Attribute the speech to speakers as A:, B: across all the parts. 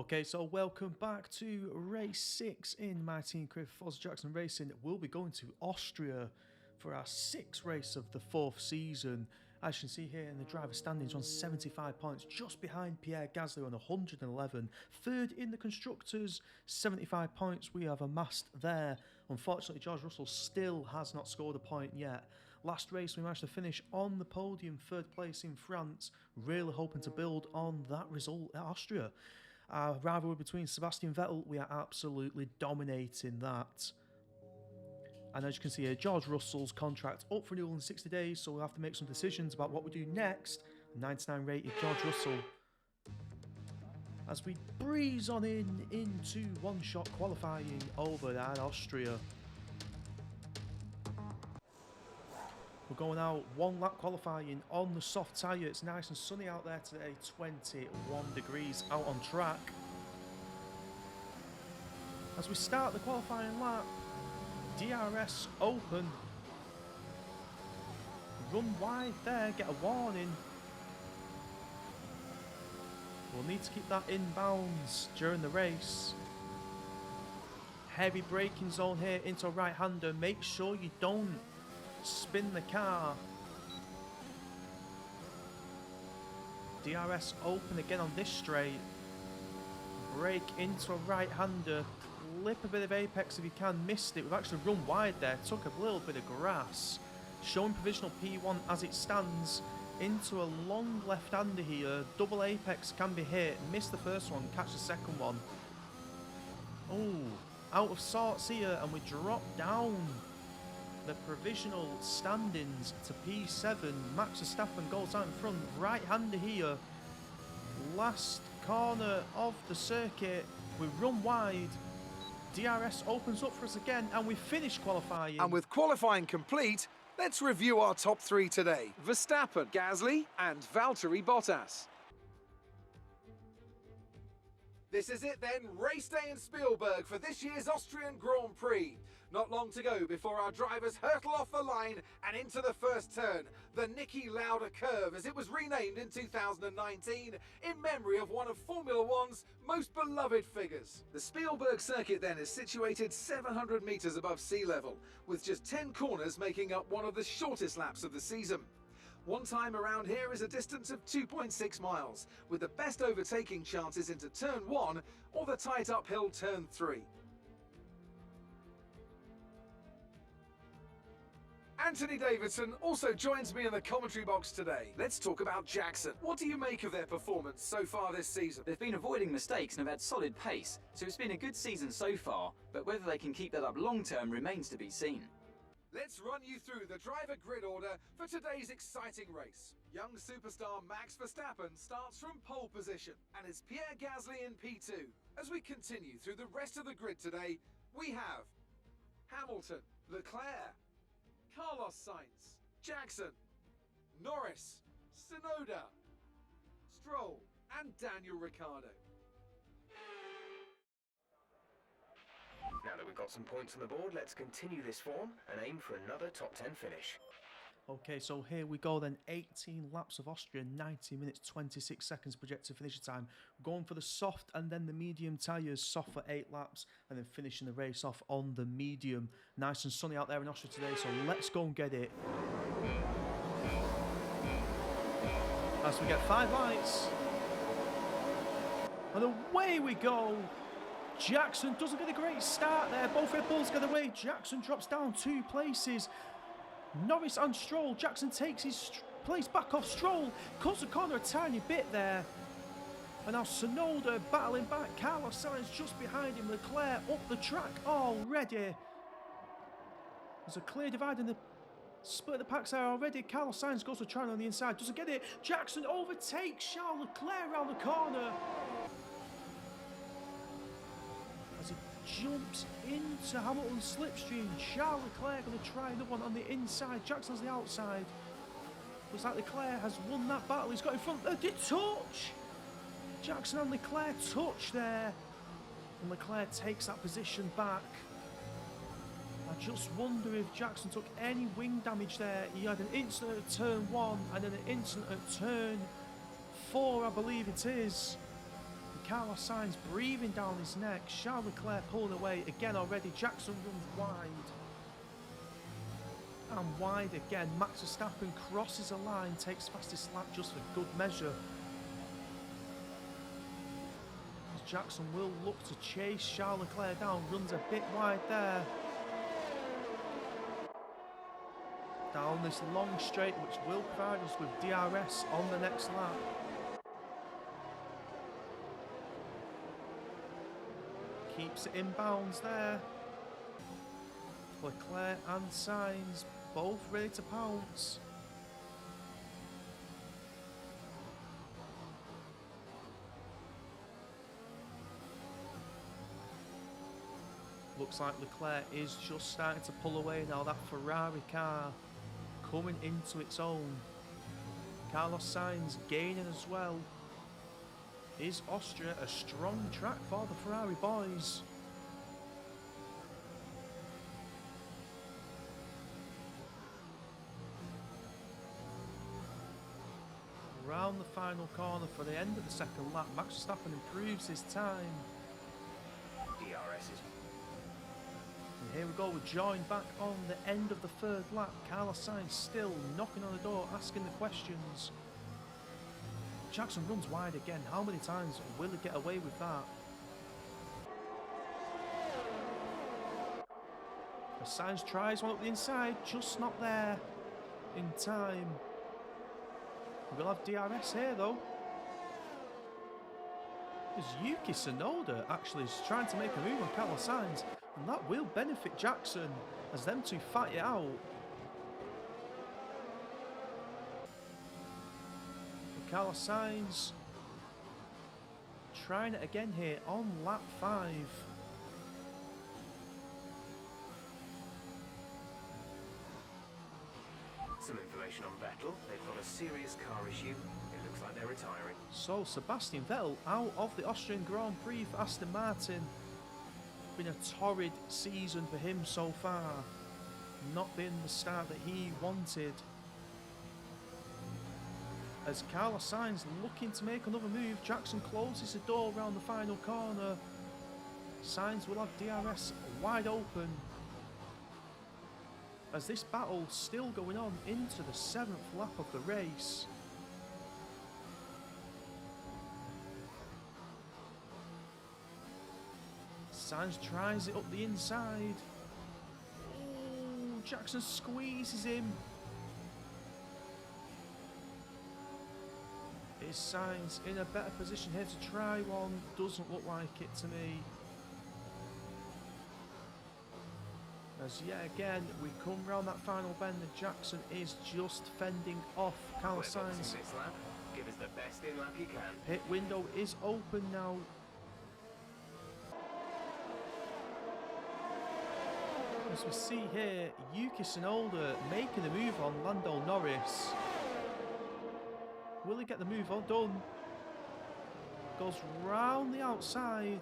A: Okay, so welcome back to race 6 in my team career for Forza Jackson Racing. We'll be going to Austria for our 6th race of the 4th season. As you can see here in the driver standings, on 75 points, just behind Pierre Gasly on 111. Third in the constructors, 75 points we have amassed there. Unfortunately, George Russell still has not scored a point yet. Last race we managed to finish on the podium, 3rd place in France, really hoping to build on that result at Austria. Our rivalry between Sebastian Vettel, we are absolutely dominating that. And as you can see here, George Russell's contract up for renewal in 60 days, so we'll have to make some decisions about what we do next. 99 rated George Russell. As we breeze on into one-shot qualifying over at Austria. We're going out 1 lap qualifying on the soft tyre. It's nice and sunny out there today, 21 degrees out on track. As we start the qualifying lap, DRS open. Run wide there, get a warning. We'll need to keep that in bounds during the race. Heavy braking zone here into a right-hander. Make sure you don't spin the car. DRS open again on this straight. Brake into a right-hander. Clip a bit of apex if you can. Missed it. We've actually run wide there. Took a little bit of grass. Showing provisional P1 as it stands. Into a long left-hander here. Double apex can be hit. Missed the first one. Catch the second one. Oh, out of sorts here, and we drop down the provisional standings to P7. Max Verstappen goes out in front. Right-hander here. Last corner of the circuit. We run wide. DRS opens up for us again, and we finish qualifying.
B: And with qualifying complete, let's review our top 3 today. Verstappen, Gasly and Valtteri Bottas. This is it then, race day in Spielberg for this year's Austrian Grand Prix. Not long to go before our drivers hurtle off the line and into the first turn, the Niki Lauda curve, as it was renamed in 2019 in memory of one of Formula One's most beloved figures. The Spielberg circuit then is situated 700 metres above sea level, with just 10 corners making up one of the shortest laps of the season. One time around here is a distance of 2.6 miles, with the best overtaking chances into turn 1 or the tight uphill turn 3. Anthony Davidson also joins me in the commentary box today. Let's talk about Jackson. What do you make of their performance so far this season?
C: They've been avoiding mistakes and have had solid pace, so it's been a good season so far, but whether they can keep that up long term remains to be seen.
B: Let's run you through the driver grid order for today's exciting race. Young superstar Max Verstappen starts from pole position, and it's Pierre Gasly in P2. As we continue through the rest of the grid today, we have Hamilton, Leclerc, Carlos Sainz, Jackson, Norris, Tsunoda, Stroll and Daniel Ricciardo.
D: Now that we've got some points on the board, let's continue this form and aim for another top 10 finish.
A: Okay, so here we go then. 18 laps of Austria, 90 minutes, 26 seconds projected finisher time. Going for the soft and then the medium tyres. Soft for 8 laps and then finishing the race off on the medium. Nice and sunny out there in Austria today, so let's go and get it. As we get 5 lights. And away we go. Jackson doesn't get a great start there. Both Red Bulls get away. Jackson drops down 2 places. Norris and Stroll. Jackson takes his place back off Stroll. Cuts the corner a tiny bit there. And now Tsunoda battling back. Carlos Sainz just behind him. Leclerc up the track already. There's a clear divide in the split of the packs there already. Carlos Sainz goes to try on the inside. Doesn't get it. Jackson overtakes Charles Leclerc around the corner. As he jumps into Hamilton's slipstream. Charles Leclerc going to try another one on the inside. Jackson's the outside. Looks like Leclerc has won that battle. He's got in front. They touch! Jackson and Leclerc touch there. And Leclerc takes that position back. I just wonder if Jackson took any wing damage there. He had an incident at turn 1 and then an incident at turn 4, I believe it is. Carlos Sainz breathing down his neck. Charles Leclerc pulling away again already. Jackson runs wide. And wide again. Max Verstappen crosses a line, takes fastest lap just for good measure. As Jackson will look to chase Charles Leclerc down, runs a bit wide there. Down this long straight, which will provide us with DRS on the next lap. Keeps it in bounds there. Leclerc and Sainz both ready to pounce. Looks like Leclerc is just starting to pull away now. That Ferrari car coming into its own. Carlos Sainz gaining as well. Is Austria a strong track for the Ferrari boys? Around the final corner for the end of the second lap, Max Verstappen improves his time.
D: DRS is...
A: And here we go, we're joined back on the end of the third lap. Carlos Sainz still knocking on the door, asking the questions. Jackson runs wide again. How many times will he get away with that? As Sainz tries one up the inside, just not there in time. We'll have DRS here though. As Yuki Tsunoda actually is trying to make a move on Carlos Sainz, and that will benefit Jackson as them two fight it out. And Carlos Sainz trying it again here on lap 5.
D: Some information on Vettel. They've got a serious car issue. It looks like they're retiring.
A: So Sebastian Vettel out of the Austrian Grand Prix for Aston Martin. Been a torrid season for him so far. Not been the start that he wanted. As Carlos Sainz looking to make another move, Jackson closes the door around the final corner. Sainz will have DRS wide open. As this battle still going on into the 7th lap of the race. Sainz tries it up the inside. Ooh, Jackson squeezes him. Is Sainz in a better position here to try one? Doesn't look like it to me. As yet again, we come round that final bend and Jackson is just fending off Carlos Sainz.
D: Give us the best in lap you can.
A: Pit window is open now. As we see here, Yuki Tsunoda making a move on Lando Norris. Will he get the move on done? Goes round the outside.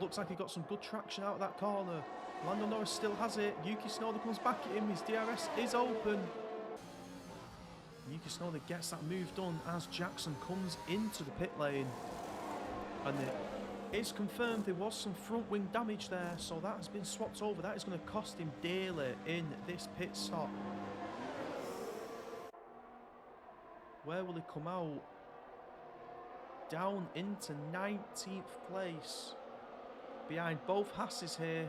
A: Looks like he got some good traction out of that corner. Lando Norris still has it. Yuki Tsunoda comes back at him. His DRS is open. Yuki Tsunoda gets that move done as Jackson comes into the pit lane. And it is confirmed there was some front wing damage there, so that has been swapped over. That is going to cost him dearly in this pit stop. Where will he come out? Down into 19th place. Behind both Hasses here.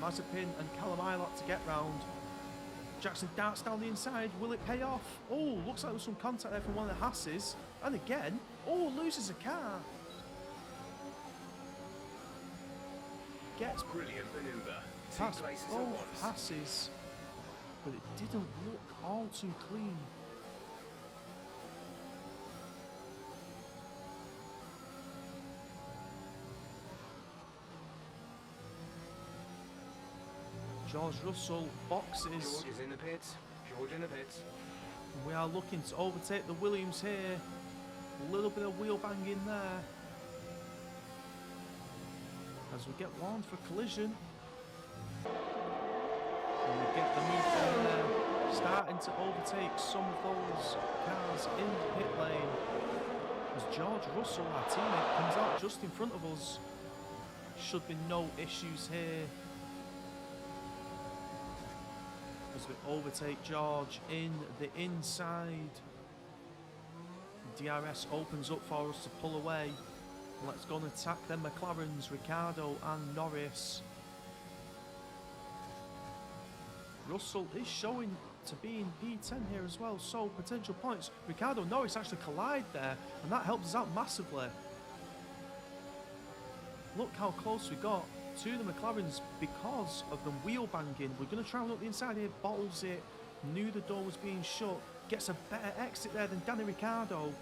A: Mazepin and Callum Ilott to get round. Jackson darts down the inside. Will it pay off? Oh, looks like there was some contact there from one of the Hasses. And again, oh, loses a car. Gets
D: Brilliant manoeuvre.
A: past
D: Two places at
A: both
D: once.
A: Hasses. But it didn't look all too clean. George Russell boxes.
D: George is in the pits. George in the pits.
A: We are looking to overtake the Williams here. A little bit of wheel banging there. As we get warned for collision. And we get the move on there. Starting to overtake some of those cars in the pit lane. George Russell, our teammate, comes out just in front of us. Should be no issues here. As we overtake George in the inside. DRS opens up for us to pull away. Let's go and attack them McLarens, Ricciardo and Norris. Russell is showing to be in P10 here as well, so potential points. Ricciardo and Norris actually collide there, and that helps us out massively. Look how close we got to the McLarens because of them wheel banging. We're going to try and look the inside here, bottles it, knew the door was being shut, gets a better exit there than Danny Ricciardo.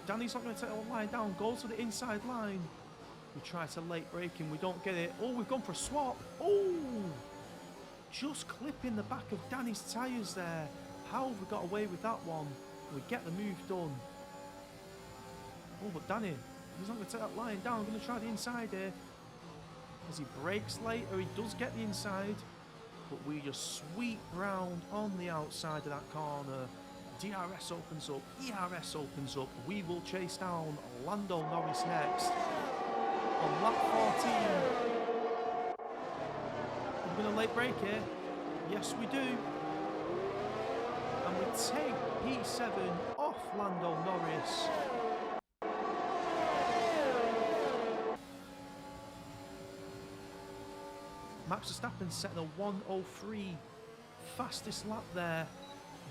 A: Danny's not going to take the line down, goes to the inside line. We try to late brake him, we don't get it. Oh, we've gone for a swap. Oh! Just clipping the back of Danny's tyres there. How have we got away with that one? We get the move done. Oh, but Danny, he's not going to take that line down. I'm going to try the inside here. As he brakes later, he does get the inside. But we just sweep round on the outside of that corner. DRS opens up, ERS opens up. We will chase down Lando Norris next. On lap 14. We're going to late brake here. Yes, we do. And we take P7 off Lando Norris. Max Verstappen setting a 1:03 fastest lap there.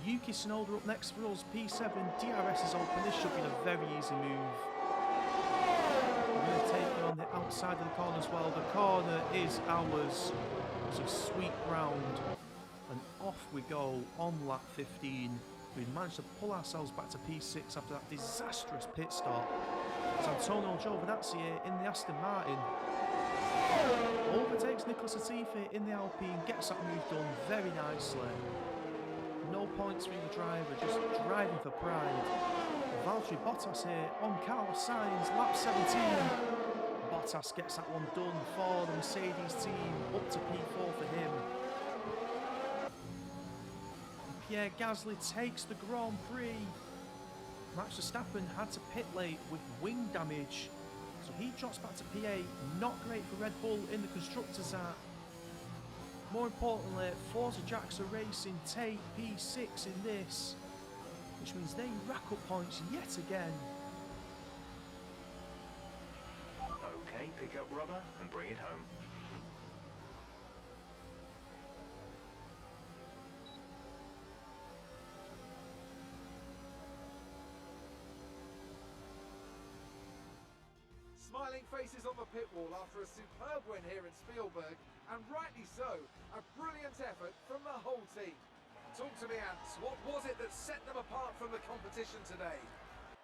A: Yuki Tsunoda up next for us. P7, DRS is open. This should be a very easy move. We're going to take it on the outside of the corner as well. The corner is ours. So sweep round and off we go on lap 15. We've managed to pull ourselves back to P6 after that disastrous pit stop. It's Antonio Giovinazzi here in the Aston Martin. Overtakes Nicholas Latifi in the Alpine, gets that move done very nicely. No points for the driver, just driving for pride. Valtteri Bottas here on Carlos Sainz, lap 17. Bottas gets that one done for the Mercedes team, up to P4 for him. Pierre Gasly takes the Grand Prix. Max Verstappen had to pit late with wing damage, so he drops back to P8. Not great for Red Bull in the Constructors app. More importantly, Forza Jackson Racing take P6 in this, which means they rack up points yet again.
D: Okay, pick up rubber and bring it home.
B: Smiling faces on the pit wall after a superb win here in Spielberg, and rightly so. A brilliant effort from the whole team. Talk to me, Ants. What was it that set them apart from the competition today?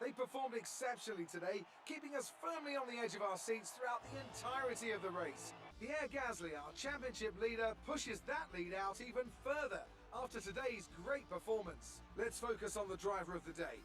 B: They performed exceptionally today, keeping us firmly on the edge of our seats throughout the entirety of the race. Pierre Gasly, our championship leader, pushes that lead out even further after today's great performance. Let's focus on the driver of the day.